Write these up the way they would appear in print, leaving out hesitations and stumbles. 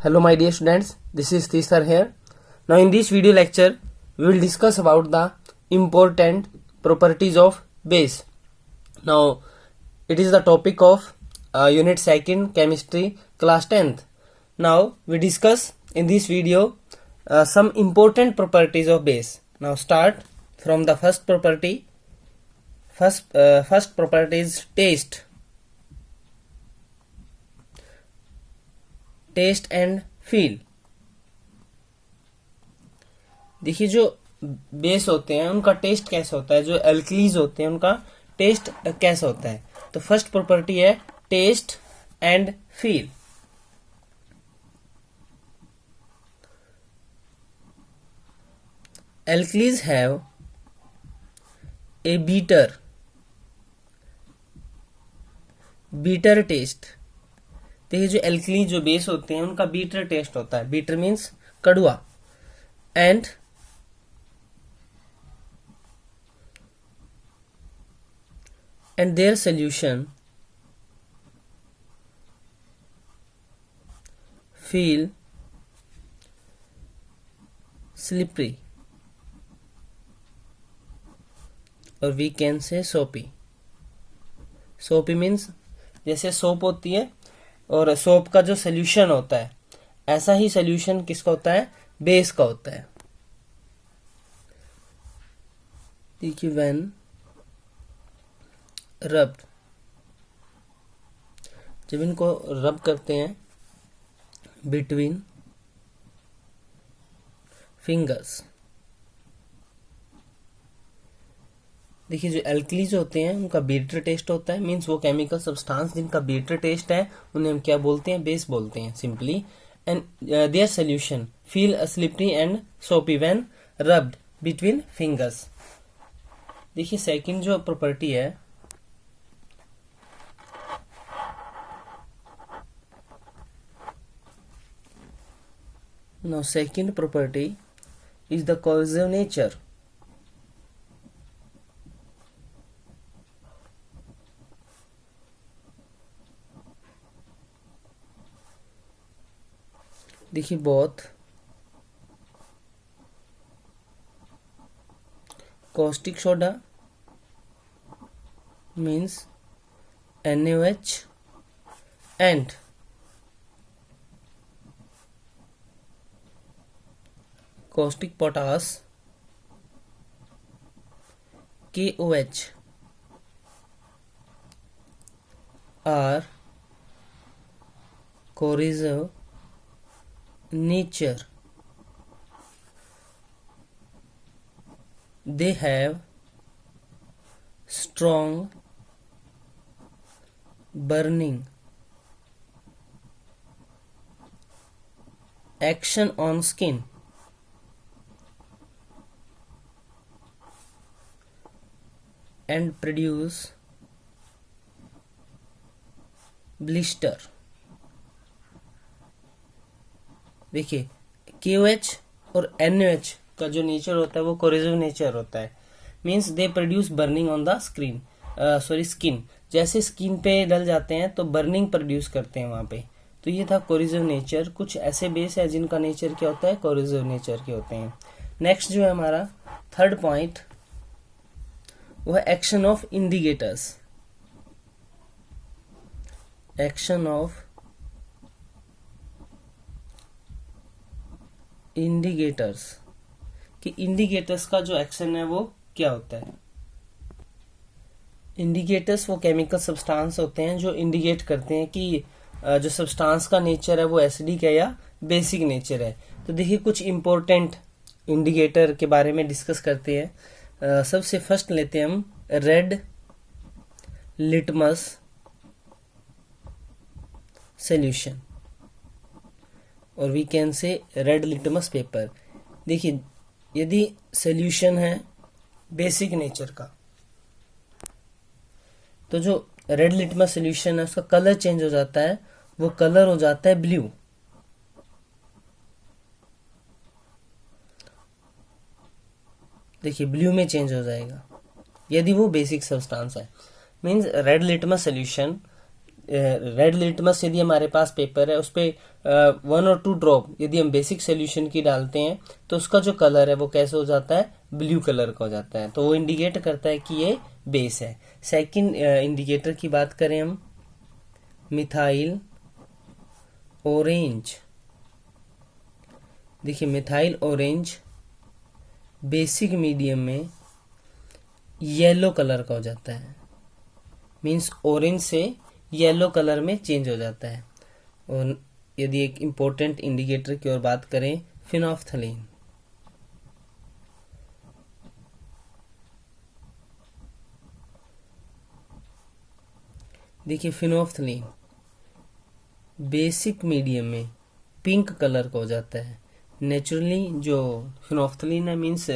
Hello my dear students, this is Tisar here. Now in this video lecture, we will discuss about the important properties of base. Now it is the topic of unit 2nd chemistry class 10th. Now we discuss in this video some important properties of base. Now start from the first property. First property is taste. Taste and feel. देखिए जो base होते हैं उनका test कैसा होता है, जो alkalis होते हैं उनका टेस्ट कैसा होता है. तो फर्स्ट प्रॉपर्टी है taste and feel. Alkalis have a bitter taste. देखिए जो एल्कली जो बेस होते हैं उनका बीटर टेस्ट होता है. बीटर मीन्स कड़वा. And their solution feel slippery और वी कैन से सोपी. सोपी मीन्स जैसे सोप होती है और सोप का जो सोल्यूशन होता है ऐसा ही सोल्यूशन किसका होता है, बेस का होता है. देखिए व्हेन रब्ड, जब इनको रब करते हैं बिटवीन फिंगर्स. देखिए जो एल्कलीज होते हैं उनका बीटर टेस्ट होता है. मीन्स वो केमिकल सब्सटेंस जिनका बीटर टेस्ट है उन्हें हम क्या बोलते हैं, बेस बोलते हैं simply. And their solution feel slippery and soapy when rubbed between fingers. देखिए सेकंड जो प्रॉपर्टी है now second property is the cohesive nature. देखिए both caustic soda means NaOH and caustic potash KOH are corrosive nature. They have strong burning action on skin and produce blister. देखिए KOH और NaOH का जो nature होता है वो coercive nature होता है. Means they produce burning on the skin. जैसे स्किन पे डल जाते हैं तो बर्निंग प्रोड्यूस करते हैं वहां पे. तो ये था कोरेसिव नेचर. कुछ ऐसे बेस है जिनका नेचर क्या होता है, कोरेसिव नेचर के होते हैं. नेक्स्ट जो है हमारा थर्ड पॉइंट वो है action of indicators. Action of indicators कि इंडिकेटर्स का जो एक्शन है वो क्या होता है. इंडिकेटर्स वो केमिकल सब्सटेंस होते हैं जो इंडिकेट करते हैं कि जो सब्सटेंस का नेचर है वो एसिडिक है या बेसिक नेचर है. तो देखिए कुछ इंपॉर्टेंट इंडिकेटर के बारे में डिस्कस करते हैं. सबसे फर्स्ट लेते हैं हम रेड लिटमस सॉल्यूशन और we can say red litmus paper. देखिए यदि सॉल्यूशन है बेसिक नेचर का तो जो रेड लिटमस सॉल्यूशन है उसका कलर चेंज हो जाता है, वो कलर हो जाता है ब्लू. देखिए ब्लू में चेंज हो जाएगा यदि वो बेसिक सब्सटेंस है. Means red litmus solution red litmus यदि हमारे पास पेपर है, उस पर 1 और 2 ड्रॉप यदि हम बेसिक सोल्यूशन की डालते हैं तो उसका जो कलर है वो कैसे हो जाता है, ब्लू कलर का हो जाता है। तो वो इंडिकेट करता है कि ये बेस है। सेकंड इंडिकेटर की बात करें हम, मिथाइल ऑरेंज। देखिए मिथाइल ऑरेंज बेसिक मीडियम में येलो कलर का हो जाता है, मीन्स ऑरेंज से येलो कलर में चेंज हो जाता है। और यदि एक इम्पोर्टेंट इंडिकेटर की ओर बात करें, फिनोल्फ्थलीन। देखिए फिनोल्फ्थलीन बेसिक मीडियम में पिंक कलर का हो जाता है। नेचुरली जो फिनोल्फ्थलीन है, मीन्स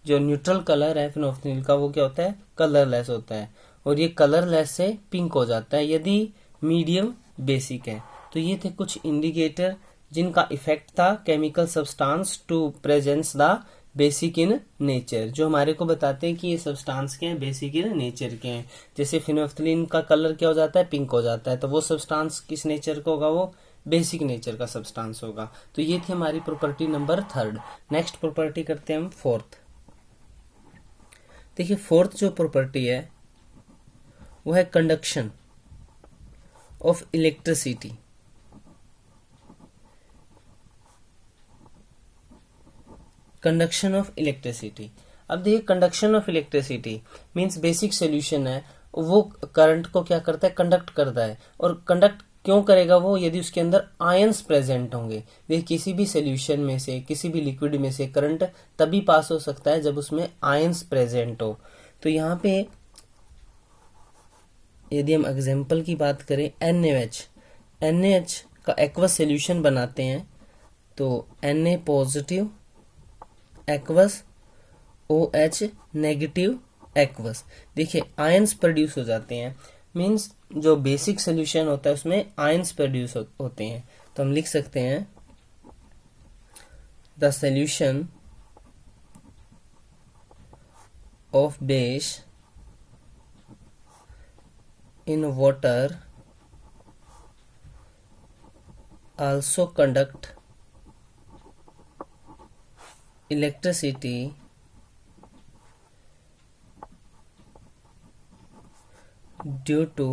जो न्यूट्रल कलर है फिनोल्फ्थलीन का, वो क्या होता है, कलरलेस होता है, और ये कलरलेस से पिंक हो जाता है यदि मीडियम बेसिक है। तो ये थे कुछ इंडिकेटर जिनका इफेक्ट था chemical substance to presence the basic in nature, जो हमारे को बताते हैं कि ये सब्सटेंस के हैं, बेसिक इन नेचर के हैं। जैसे फिनोल्फ्थलीन का कलर क्या हो जाता है, पिंक हो जाता है, तो वो सब्सटेंस किस नेचर का होगा, वो बेसिक नेचर का सब्सटेंस होगा। तो ये थी हमारी प्रॉपर्टी नंबर 3। नेक्स्ट प्रॉपर्टी करते हैं हम 4th। देखिए 4th जो प्रॉपर्टी है वो है conduction of electricity. Conduction of electricity. अब देखिए conduction of electricity means basic solution है, वो करंट को क्या करता है, कंडक्ट करता है। और कंडक्ट क्यों करेगा वो, यदि उसके अंदर आयंस प्रेजेंट होंगे। देखिए किसी भी सोल्यूशन में से, किसी भी लिक्विड में से करंट तभी पास हो सकता है जब उसमें आयंस प्रेजेंट हो। तो यहाँ पे यदि हम एग्जाम्पल की बात करें, NaH का एक्वस सोल्यूशन बनाते हैं तो Na positive aqueous, OH negative aqueous. देखिए आयंस प्रोड्यूस हो जाते हैं, मीन्स जो बेसिक सोल्यूशन होता है उसमें आयंस प्रोड्यूस होते हैं। तो हम लिख सकते हैं the solution of base in water also conduct electricity due to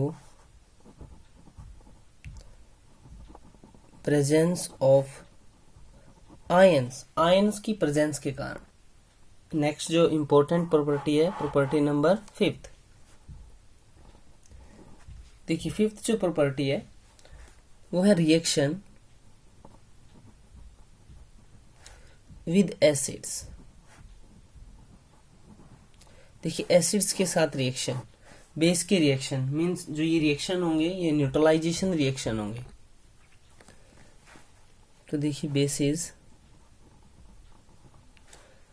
presence of ions की प्रेजेंस के कारण। नेक्स्ट जो इंपॉर्टेंट प्रॉपर्टी है, प्रॉपर्टी नंबर 5। देखिए 5th जो प्रॉपर्टी है वो है रिएक्शन विद एसिड्स। देखिए एसिड्स के साथ रिएक्शन, बेस के रिएक्शन, मीन्स जो ये रिएक्शन होंगे ये न्यूट्रलाइजेशन रिएक्शन होंगे। तो देखिए basis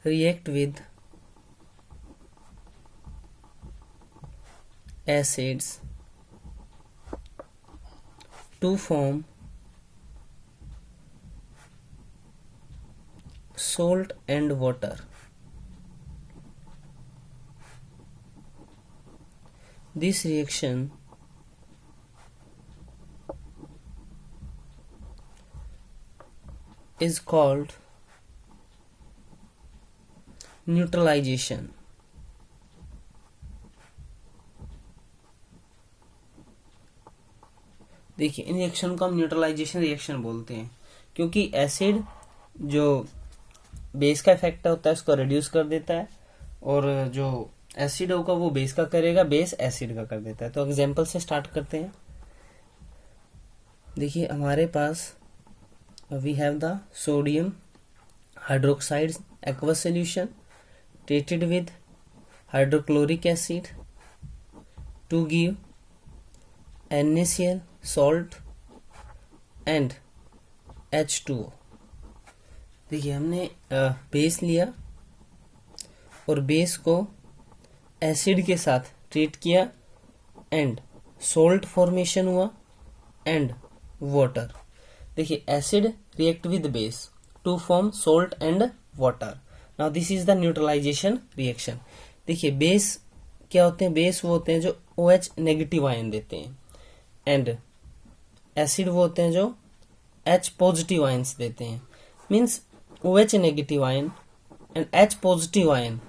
react with acids to form salt and water। This reaction is called neutralization। देखिए इन रिएक्शन को हम न्यूट्रलाइजेशन रिएक्शन बोलते हैं, क्योंकि एसिड जो बेस का इफेक्ट होता है उसको रिड्यूस कर देता है, और जो एसिड होगा वो बेस का करेगा, बेस एसिड का कर देता है। तो एग्जांपल से स्टार्ट करते हैं। देखिए हमारे पास we have the sodium hydroxide aqueous solution treated with hydrochloric acid to give NaCl salt and H2O। देखिए हमने बेस लिया और बेस को एसिड के साथ ट्रीट किया एंड सॉल्ट फॉर्मेशन हुआ एंड वाटर। देखिए acid react with base to form salt and water. Now this is the neutralization reaction. देखिए बेस क्या होते हैं, बेस वो होते हैं जो OH नेगेटिव आयन देते हैं, एंड एसिड वो होते हैं जो H पॉजिटिव आयंस देते हैं, means OH negative ion and H positive ion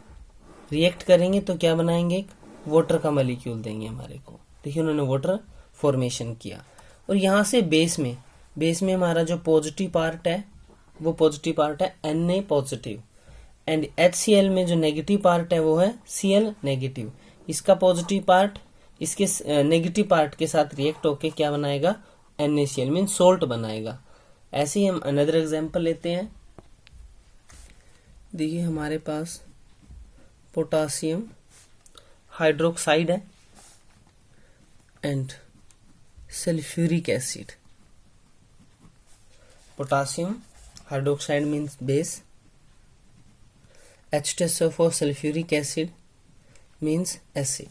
react करेंगे तो क्या बनाएंगे, एक वाटर का मॉलिक्यूल देंगे हमारे को। देखिए उन्होंने वाटर फॉर्मेशन किया। और यहाँ से बेस में हमारा जो पॉजिटिव पार्ट है वो पॉजिटिव पार्ट है Na पॉजिटिव, एंड HCl में जो नेगेटिव पार्ट है वो है Cl नेगेटिव। इसका पॉजिटिव पार्ट इसके नेगेटिव पार्ट के साथ रिएक्ट होके क्या बनाएगा, NaCl मीन सोल्ट बनाएगा। ऐसे ही हम अनदर एग्जांपल लेते हैं। देखिए हमारे पास पोटासियम हाइड्रोक्साइड है and sulphuric acid. Potassium hydroxide means base, H2SO4 sulphuric acid means acid.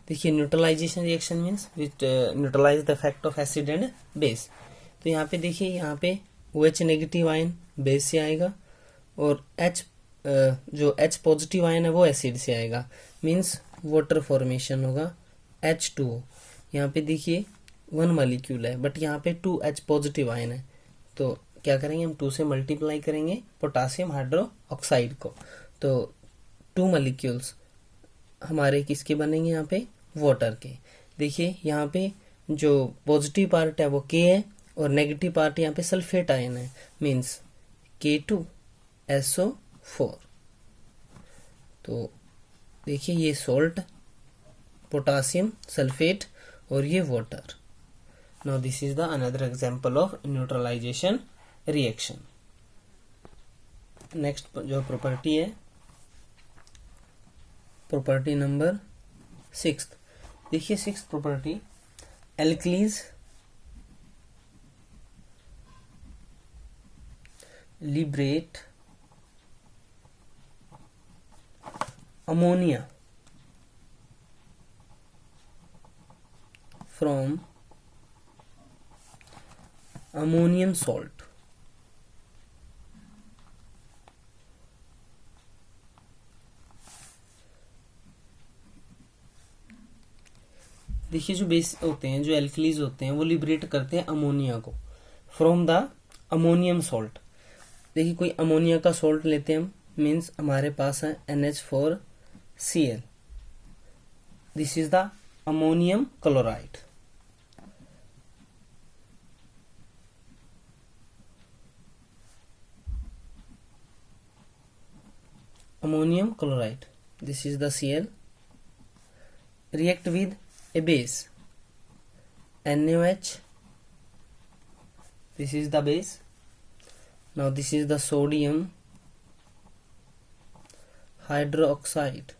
देखिए neutralisation reaction means which neutralise the effect of acid and base. तो यहाँ पे देखिए यहाँ पे OH नेगेटिव आयन बेस से आएगा और जो H पॉजिटिव आयन है वो एसिड से आएगा, मीन्स वाटर फॉर्मेशन होगा H2O। यहाँ पे देखिए 1 मॉलिक्यूल है बट यहाँ पे 2 H पॉजिटिव आयन है, तो क्या करेंगे हम 2 से मल्टीप्लाई करेंगे पोटासियम हाइड्रोक्साइड को, तो 2 मॉलिक्यूल्स हमारे किसके बनेंगे यहाँ पे, वाटर के। देखिए यहाँ पे जो पॉजिटिव पार्ट है वो K है और नेगेटिव पार्ट यहाँ पे सल्फेट आयन है, मीन्स K2SO4। तो देखिए ये सोल्ट, पोटासियम सल्फेट और ये water. Now this is the another example of neutralization reaction. Next जो प्रॉपर्टी है, प्रॉपर्टी नंबर 6। देखिए 6th property, alkalis liberate ammonia from ammonium salt। देखिए जो बेस होते हैं, जो एल्कलीज होते हैं वो लिबरेट करते हैं अमोनिया को फ्रॉम द अमोनियम सॉल्ट। देखिए कोई अमोनिया का सॉल्ट लेते हैं हम, मीन्स हमारे पास है NH4Cl, this is the ammonium chloride. Ammonium chloride, this is the Cl, react with a base NaOH, this is the base। now this is the sodium hydroxide,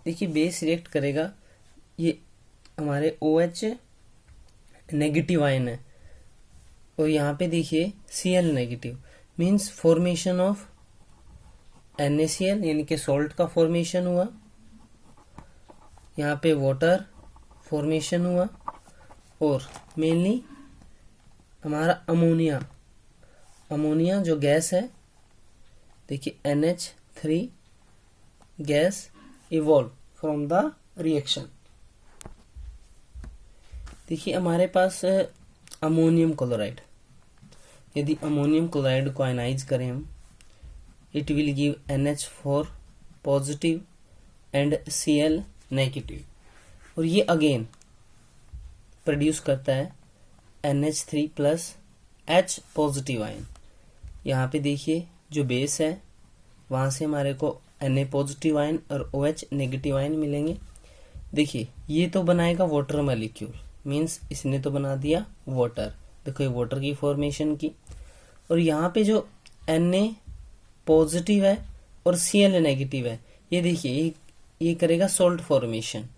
देखिए base react करेगा, ये हमारे OH negative ion है और यहाँ पे देखिए Cl negative, means formation of NaCl यानी कि सॉल्ट का फॉर्मेशन हुआ, यहाँ पे वाटर फॉर्मेशन हुआ और मेनली हमारा अमोनिया जो गैस है, देखिए NH3 gas evolve from the reaction. देखिए हमारे पास अमोनियम क्लोराइड, यदि अमोनियम क्लोराइड को आयनाइज करें हम, it will give NH4 positive and Cl negative, और ये अगेन प्रोड्यूस करता है NH3 plus H positive ion. यहाँ पे देखिए जो बेस है वहाँ से हमारे को Na पॉजिटिव आयन और OH नेगेटिव आयन मिलेंगे। देखिए ये तो बनाएगा वाटर मॉलिक्यूल, मीन्स इसने तो बना दिया वाटर, देखो ये वाटर की फॉर्मेशन की। और यहाँ पे जो Na पॉजिटिव है और Cl नेगेटिव है, ये देखिए ये करेगा सॉल्ट फॉर्मेशन।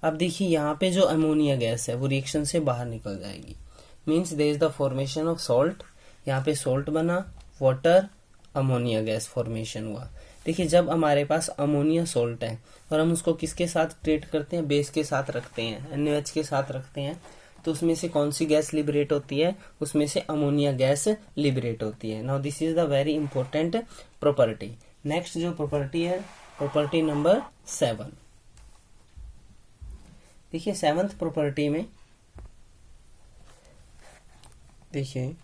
अब देखिए यहाँ पे जो अमोनिया गैस है वो रिएक्शन से बाहर निकल जाएगी, means there is the formation of salt. यहाँ पे सॉल्ट बना, वाटर, अमोनिया गैस फॉर्मेशन हुआ। देखिए जब हमारे पास अमोनिया सॉल्ट है और हम उसको किसके साथ ट्रीट करते हैं, बेस के साथ रखते हैं, NaOH के साथ रखते हैं, तो उसमें से कौन सी गैस लिबरेट होती है, उसमें से अमोनिया गैस लिबरेट होती है। Now this is the very important property. Next जो प्रॉपर्टी है, प्रॉपर्टी नंबर 7। देखिए 7th प्रॉपर्टी में देखिए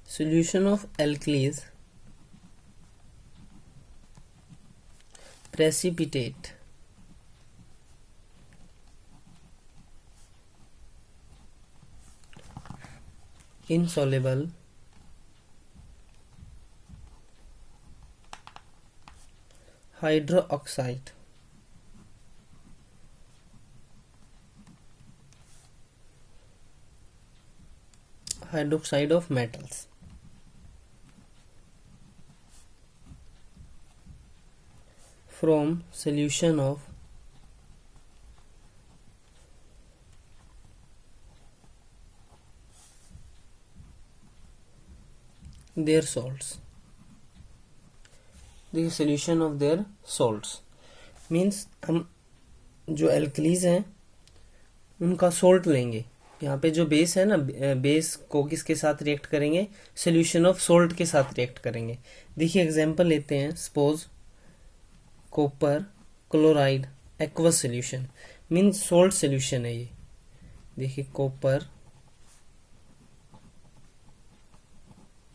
solution of alkalis precipitate insoluble hydroxide of metals from solution of their salts. The solution of their salts means हम जो alkalis हैं उनका salt लेंगे। यहाँ पे जो बेस है ना, बेस को किसके साथ रिएक्ट करेंगे, सोल्यूशन ऑफ सोल्ट के साथ रिएक्ट करेंगे। देखिए एग्जांपल लेते हैं, suppose copper chloride aqueous solution, means salt solution है ये। देखिए कॉपर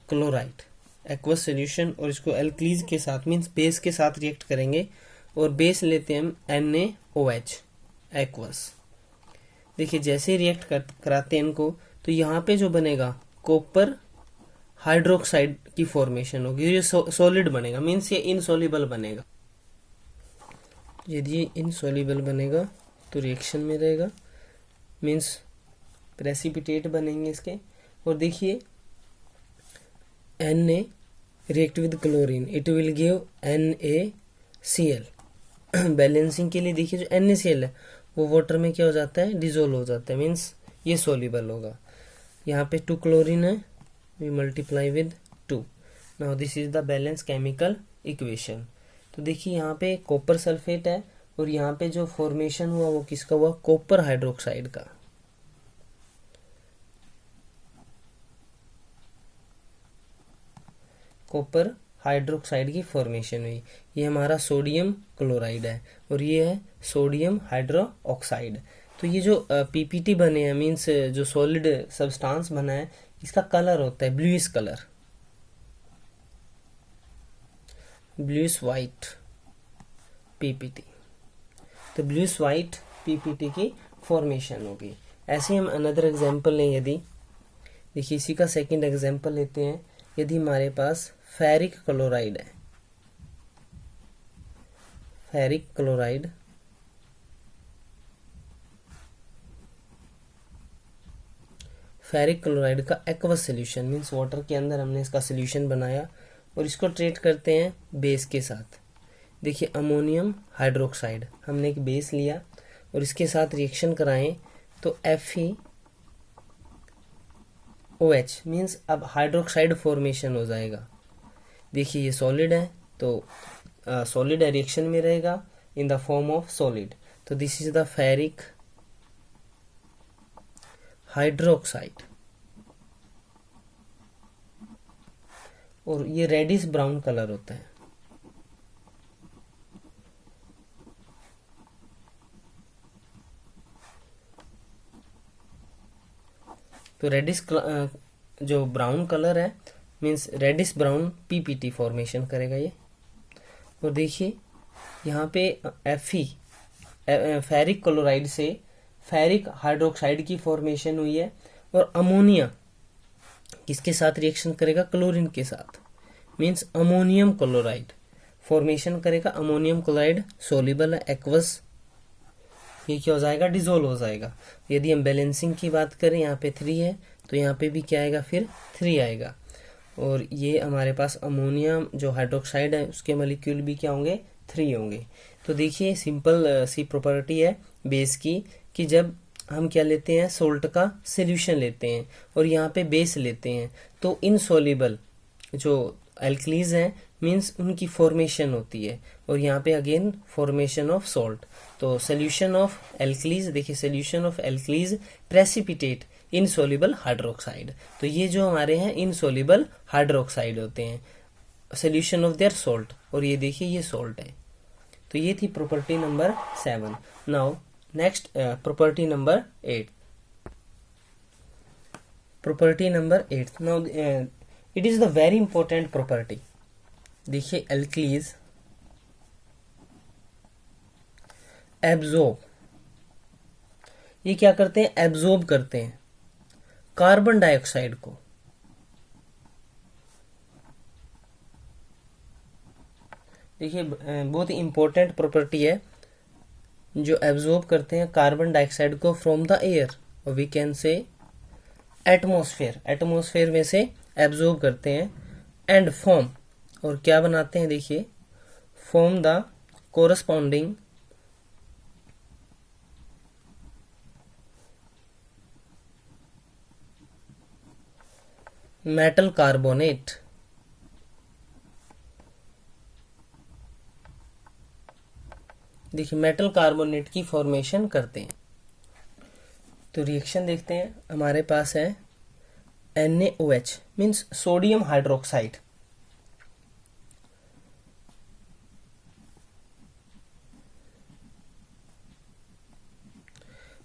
क्लोराइड एक्वस सोल्यूशन, और इसको एल्कलीज के साथ मीन्स बेस के साथ रिएक्ट करेंगे, और बेस लेते हैं हम NaOH एक्वस। देखिए जैसे रिएक्ट कराते हैं इनको, तो यहाँ पे जो बनेगा कॉपर हाइड्रोक्साइड की फॉर्मेशन होगी, ये सॉलिड बनेगा, मीन्स ये इनसॉल्युबल बनेगा। यदि ये इनसॉल्युबल बनेगा तो रिएक्शन में रहेगा, मीन्स प्रेसिपिटेट बनेंगे इसके। और देखिए Na react with chlorine, it will give NaCl। Balancing के लिए देखिए जो NaCl है वो वाटर में क्या हो जाता है, डिजोल्व हो जाता है, मीन्स ये सॉल्युबल होगा। यहाँ पे 2 क्लोरीन है, we multiply with 2। Now this is the balance chemical equation. तो देखिए यहाँ पे कॉपर सल्फेट है, और यहाँ पे जो फॉर्मेशन हुआ वो किसका हुआ, कॉपर हाइड्रोक्साइड का। कॉपर हाइड्रोक्साइड की फॉर्मेशन हुई। ये हमारा सोडियम क्लोराइड है, और ये है सोडियम हाइड्रोक्साइड। तो ये जो पीपीटी बने हैं, मीन्स जो सॉलिड सब्सटेंस बना है, इसका कलर होता है bluish colour, bluish white PPT. तो ब्लूइश वाइट पीपीटी की फॉर्मेशन होगी। ऐसे हम अनदर एग्जांपल लें, यदि देखिए इसी का सेकंड एग्जांपल लेते हैं। यदि हमारे पास फेरिक क्लोराइड है, फेरिक क्लोराइड का एक्वस सॉल्यूशन, मीन्स वाटर के अंदर हमने इसका सॉल्यूशन बनाया, और इसको ट्रीट करते हैं बेस के साथ। देखिए अमोनियम हाइड्रोक्साइड, हमने एक बेस लिया और इसके साथ रिएक्शन कराएं तो FeOH मीन्स अब हाइड्रोक्साइड फॉर्मेशन हो जाएगा। देखिए ये सॉलिड है, तो सॉलिड रिएक्शन में रहेगा in the form of solid. तो this is the ferric hydroxide, और ये रेडिश ब्राउन कलर होता है। तो रेडिश जो ब्राउन कलर है means reddish brown PPT formation करेगा ये। और देखिए यहाँ पे फेरिक क्लोराइड से फेरिक हाइड्रोक्साइड की फॉर्मेशन हुई है, और अमोनिया किसके साथ रिएक्शन करेगा, क्लोरीन के साथ, मीन्स अमोनियम क्लोराइड फॉर्मेशन करेगा। अमोनियम क्लोराइड सोल्यूबल है, एक्वस, ये क्या हो जाएगा, डिजोल्व हो जाएगा। यदि हम बैलेंसिंग की बात करें, यहाँ पे 3 है तो यहाँ पे भी क्या आएगा, फिर 3 आएगा। और ये हमारे पास अमोनिया जो हाइड्रोक्साइड है उसके मॉलिक्यूल भी क्या होंगे, 3 होंगे। तो देखिए सिंपल सी प्रॉपर्टी है बेस की, कि जब हम क्या लेते हैं, सोल्ट का सॉल्यूशन लेते हैं और यहाँ पे बेस लेते हैं, तो इनसॉल्युबल जो एल्कलीज हैं मीन्स उनकी फॉर्मेशन होती है, और यहाँ पे अगेन फॉर्मेशन ऑफ सॉल्ट। तो सॉल्यूशन ऑफ एल्कलीज, देखिए solution of alkalis precipitate insoluble hydroxide. तो ये जो हमारे हैं इनसॉल्युबल हाइड्रोक्साइड होते हैं। सोल्यूशन ऑफ देयर सॉल्ट, और ये देखिए ये सॉल्ट है। तो ये थी property number 7। Now next property number 8। Property number 8, now it is the very important property. देखिए एल्कीज एब्जॉर्ब, ये क्या करते हैं, एब्जॉर्ब करते हैं कार्बन डाइऑक्साइड को। देखिए बहुत ही इंपॉर्टेंट प्रॉपर्टी है, जो एब्जॉर्ब करते हैं कार्बन डाइऑक्साइड को फ्रॉम द एयर, और we can say atmosphere, atmosphere में से एब्जॉर्ब करते हैं, एंड फॉर्म, और क्या बनाते हैं, देखिए form the corresponding metal carbonate. देखिए मेटल कार्बोनेट की फॉर्मेशन करते हैं। तो रिएक्शन देखते हैं, हमारे पास है NaOH means sodium hydroxide,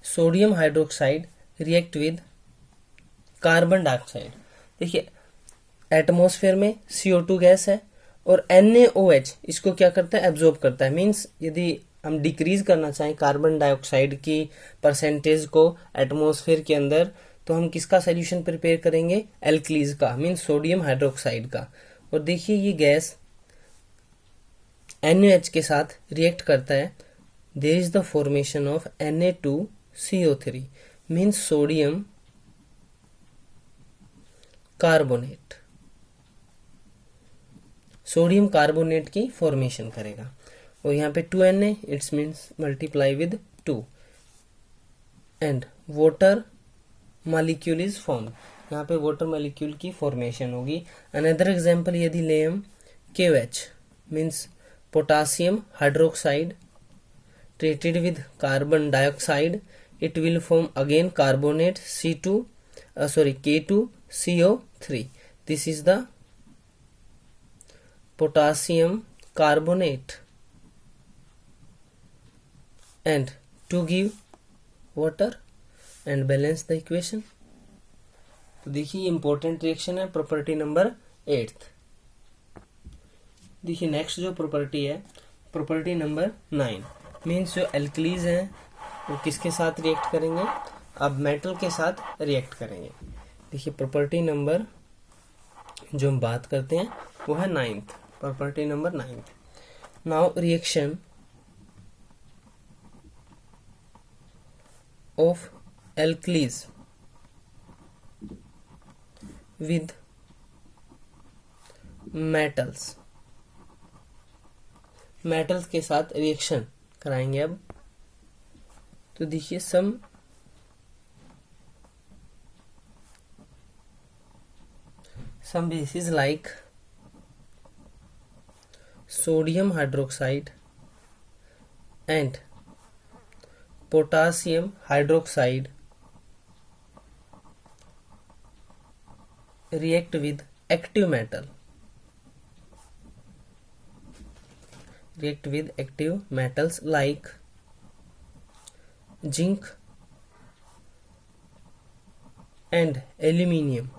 sodium hydroxide react with carbon dioxide. देखिए एटमॉस्फेयर में CO2 गैस है, और NaOH इसको क्या करता है, एब्जॉर्ब करता है। मीन्स यदि हम डिक्रीज करना चाहें कार्बन डाइऑक्साइड की परसेंटेज को एटमॉस्फेयर के अंदर, तो हम किसका सोल्यूशन प्रिपेयर करेंगे, एल्कीज का, मीन्स सोडियम हाइड्रोक्साइड का। और देखिए ये गैस NaOH के साथ रिएक्ट करता है, there is the formation of Na2CO3 means sodium carbonate, sodium carbonate की फॉर्मेशन करेगा। और यहाँ पे 2Na, it's means multiply with 2, and water molecule is form, यहाँ पे वाटर मॉलिक्यूल की फॉर्मेशन होगी। अनदर एग्जांपल यदि ले हम KOH means potassium hydroxide treated with carbon dioxide, it will form again carbonate K2CO3. This is the potassium carbonate, and to give water and balance the equation. तो देखिए ये important reaction है, property number 8। देखिए next जो property है, property number 9 means जो एल्कीज हैं वो किसके साथ रिएक्ट करेंगे, अब मेटल के साथ रिएक्ट करेंगे। देखिए प्रॉपर्टी नंबर जो हम बात करते हैं वो है 9th, property number 9th। Now reaction of एल्कीज विद मेटल्स, मेटल्स के साथ रिएक्शन कराएंगे अब। तो देखिए some bases like sodium hydroxide and potassium hydroxide react with active metal, react with active metals like zinc and aluminium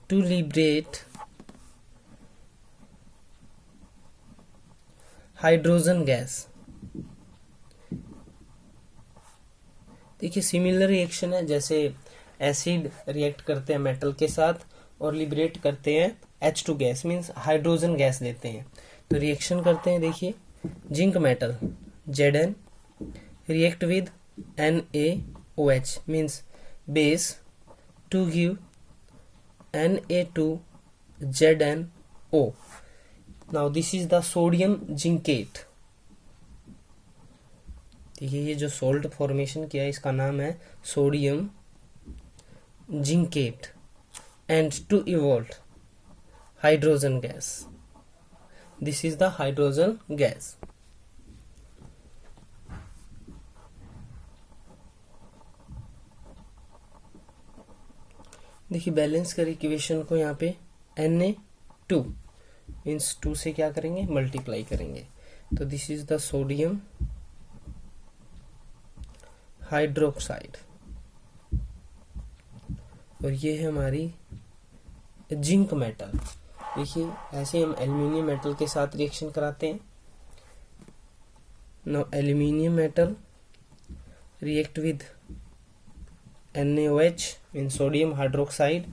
to liberate hydrogen gas. देखिए similar reaction है, जैसे एसिड रिएक्ट करते हैं मेटल के साथ और लिबरेट करते हैं H2 gas means hydrogen gas देते हैं। तो रिएक्शन करते हैं, देखिए zinc metal Zn react with NaOH means base to give Na2ZnO। Now this is the sodium zincate. देखिए ये जो सोल्ट फॉर्मेशन किया है इसका नाम है sodium zincate, and to evolve hydrogen gas, this is the hydrogen gas. देखिए balance कर इक्वेशन को यहाँ पे Na2 मीन्स 2 से क्या करेंगे, मल्टीप्लाई करेंगे। तो this is the sodium hydroxide और ये है हमारी जिंक मेटल। देखिए ऐसे हम एल्यूमिनियम मेटल के साथ रिएक्शन कराते हैं। Now aluminium metal react with NaOH in sodium hydroxide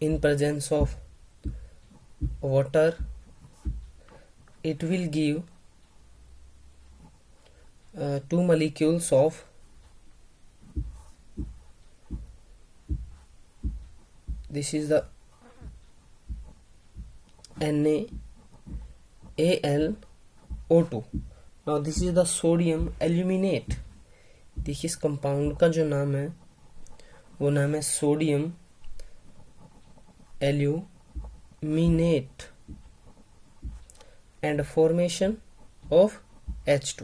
in presence of water. It will give 2 molecules of this is the NaAlO2. Now this is the sodium aluminate. देखिए इस compound का जो नाम है वो नाम है sodium aluminate and formation of H2।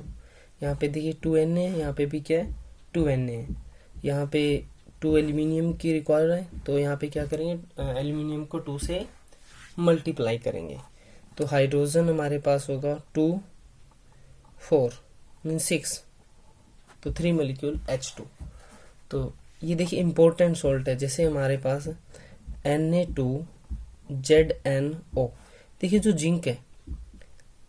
यहाँ पे देखिए 2Na है, यहाँ पे भी क्या है 2Na है, यहाँ पे 2 एल्यूमिनियम की रिक्वायर है, तो यहाँ पे क्या करेंगे, एल्यूमिनियम को 2 से मल्टीप्लाई करेंगे। तो हाइड्रोजन हमारे पास होगा 2 4 मीन 6, तो 3 मॉलिक्यूल H2। तो ये देखिए इंपॉर्टेंट सॉल्ट है, जैसे हमारे पास Na2ZnO। देखिए जो जिंक है,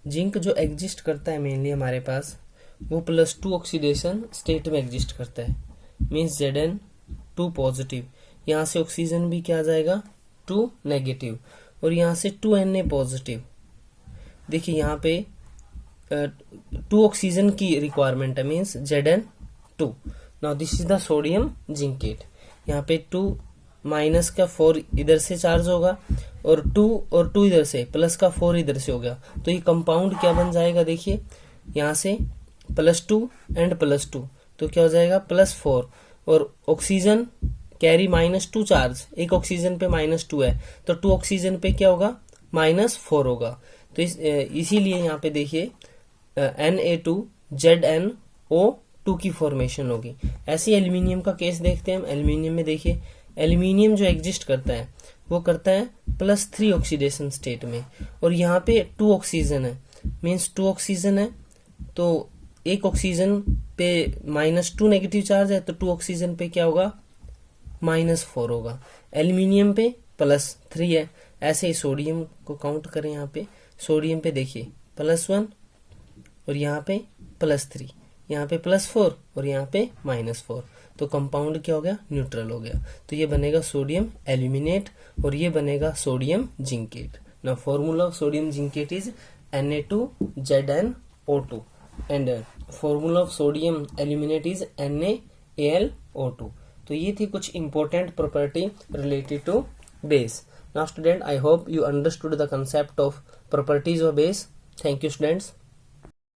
जिंक जो एग्जिस्ट करता है मेनली हमारे पास वो +2 ऑक्सीडेशन स्टेट में एग्जिस्ट करता है, मीन्स Zn2 पॉजिटिव, यहाँ से ऑक्सीजन भी क्या आ जाएगा 2 नेगेटिव और यहाँ से 2Na पॉजिटिव। देखिए यहाँ पे 2 ऑक्सीजन की रिक्वायरमेंट है, means Zn2। Now this is the sodium zincate. यहाँ पे 2 माइनस का 4 इधर से चार्ज होगा और 2 इधर से, प्लस का 4 इधर से हो गया, तो ये कंपाउंड क्या बन जाएगा, देखिए यहाँ से +2 एंड +2, तो क्या हो जाएगा +4 और ऑक्सीजन कैरी -2 चार्ज, एक ऑक्सीजन पे -2 है, तो 2 ऑक्सीजन पे क्या होगा -4 होगा। तो इसीलिए यहाँ पे देखिए Na2ZnO2 की फॉर्मेशन होगी। ऐसे एल्यूमिनियम का केस देखते हैं हम। एल्यूमिनियम में देखिए एल्यूमिनियम जो एग्जिस्ट करता है वो करता है +3 ऑक्सीडेशन स्टेट में और यहाँ पे 2 ऑक्सीजन है, मीन्स 2 ऑक्सीजन है, तो एक ऑक्सीजन पे -2 नेगेटिव चार्ज है, तो 2 ऑक्सीजन पे क्या होगा -4 होगा। एल्यूमिनियम पे +3 है। ऐसे ही सोडियम को काउंट करें, यहाँ पे सोडियम पे देखिए +1 और यहाँ पे +3, यहाँ पे +4 और यहाँ पे -4, तो कंपाउंड क्या हो गया, न्यूट्रल हो गया। तो ये बनेगा सोडियम एल्यूमिनेट और ये बनेगा sodium zincate. Now formula of sodium zincate is Na2ZnO2 and formula of sodium aluminate is NaAlO2। तो ये थी कुछ important property related to base. Now student, I hope you understood the concept of properties of base. Thank you students.